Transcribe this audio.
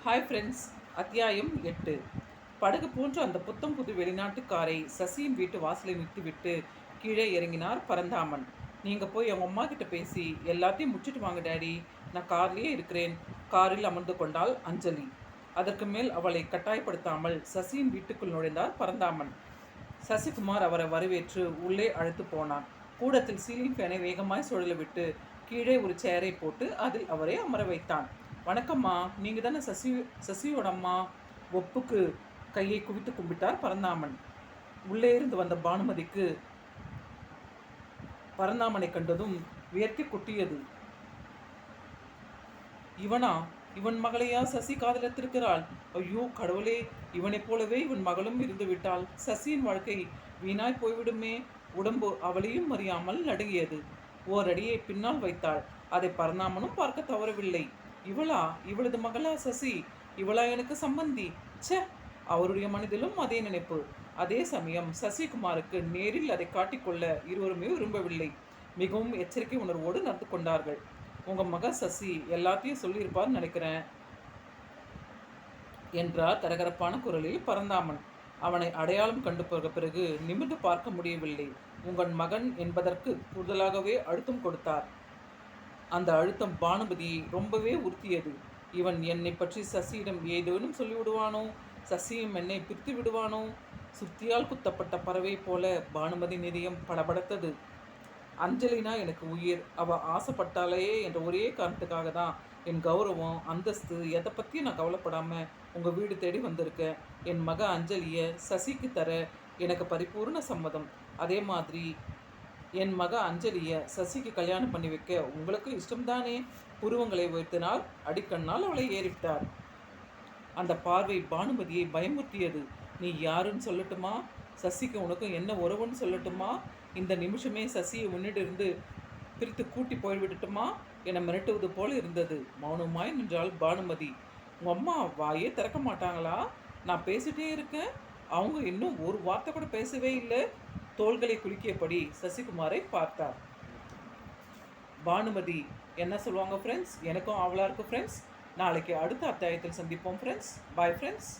Hi friends. அத்தியாயம் 8. படகு போன்ற அந்த புத்தம் புது வெளிநாட்டு காரை சசியின் வீட்டு வாசலில் நிறுத்திவிட்டு கீழே இறங்கினார் பரந்தாமன். நீங்கள் போய் அவங்க அம்மா கிட்ட பேசி எல்லாத்தையும் முடிச்சுட்டு வாங்க டேடி, நான் கார்லேயே இருக்கிறேன். காரில் அமர்ந்து கொண்டாள் அஞ்சலி. அதற்கு மேல் அவளை கட்டாயப்படுத்தாமல் சசியின் வீட்டுக்குள் நுழைந்தார் பரந்தாமன். சசிகுமார் அவரை வரவேற்று உள்ளே அழைத்து போனான். கூடத்தில் சீலிங் ஃபேனை வேகமாய் சுழல விட்டு கீழே ஒரு சேரை போட்டு அதில் அவரை அமர வைத்தான். வணக்கம்மா, நீங்கள் தானே சசியோட அம்மா? ஒப்புக்கு கையை குவித்து கும்பிட்டார் பரந்தாமன். உள்ளே இருந்து வந்த பானுமதிக்கு பரந்தாமனை கண்டதும் வியர்த்தி கொட்டியது. இவனா? இவன் மகளையா சசி காதலித்திருக்கிறாள்? ஐயோ கடவுளே, இவனைப் போலவே இவன் மகளும் இருந்து விட்டாள். சசியின் வாழ்க்கை வீணாய் போய்விடுமே. உடம்பு அவளையும் அறியாமல் நடுங்கியது. ஓரடியை பின்னால் வைத்தாள். அதை பரந்தாமனும் பார்க்க தவறவில்லை. இவளா? இவளது மகளா சசி? இவளா எனக்கு சம்பந்தி? ச்சே! அவருடைய மனதிலும் அதே நினைப்பு. அதே சமயம் சசிகுமாருக்கு நேரில் அதை காட்டிக்கொள்ள இருவருமே விரும்பவில்லை. மிகவும் எச்சரிக்கை உணர்வோடு நடந்து கொண்டார்கள். உங்கள் மக சசி எல்லாத்தையும் சொல்லியிருப்பார்னு நினைக்கிறேன் என்றார் கரகரப்பான குரலில் பரந்தாமன். அவனை அடையாளம் கண்டு பிறகு நிமிர்ந்து பார்க்க முடியவில்லை. உங்கள் மகன் என்பதற்கு கூடுதலாகவே அழுத்தம் கொடுத்தார். அந்த அழுத்தம் பானுமதியை ரொம்பவே உறுத்தியது. இவன் என்னை பற்றி சசியிடம் ஏதேனும் சொல்லிவிடுவானோ? சசியும் என்னை பிரித்து விடுவானோ? சுத்தியால் குத்தப்பட்ட பறவை போல பானுமதி நிதியம் படபடத்தது. அஞ்சலினா எனக்கு உயிர். அவள் ஆசைப்பட்டாலே என்ற ஒரே காரணத்துக்காக தான் என் கௌரவம், அந்தஸ்து எதை பற்றியும் நான் கவலைப்படாமல் உங்கள் வீடு தேடி வந்திருக்கேன். என் மக அஞ்சலியை சசிக்கு தர எனக்கு பரிபூர்ண சம்மதம். அதே மாதிரி என் மக அஞ்சலியை சசிக்கு கல்யாணம் பண்ணி வைக்க உங்களுக்கு இஷ்டம்தானே? புருவங்களை உயர்த்தினார். அடிக்கண்ணால் அவளை ஏறிவிட்டார். அந்த பார்வை பானுமதியை பயமுறுத்தியது. நீ யாருன்னு சொல்லட்டுமா? சசிக்கு உனக்கும் என்ன உறவுன்னு சொல்லட்டுமா? இந்த நிமிஷமே சசியை உன்னிட்டிருந்து பிரித்து கூட்டி போய்விடட்டுமா என மிரட்டுவது போல இருந்தது. மௌனமாய் நின்றாள் பானுமதி. உங்கள் அம்மா வாயே திறக்க மாட்டாங்களா? நான் பேசிட்டே இருக்கேன், அவங்க இன்னும் ஒரு வார்த்தை கூட பேசவே இல்லை. தோள்களை குலுக்கியபடி சசிகுமாரை பார்த்தார். பானுமதி என்ன சொல்லுவாங்க ஃப்ரெண்ட்ஸ்? எனக்கும் ஆவலாக இருக்கும் ஃப்ரெண்ட்ஸ். நாளைக்கு அடுத்த அத்தியாயத்தில் சந்திப்போம் ஃப்ரெண்ட்ஸ். Bye friends.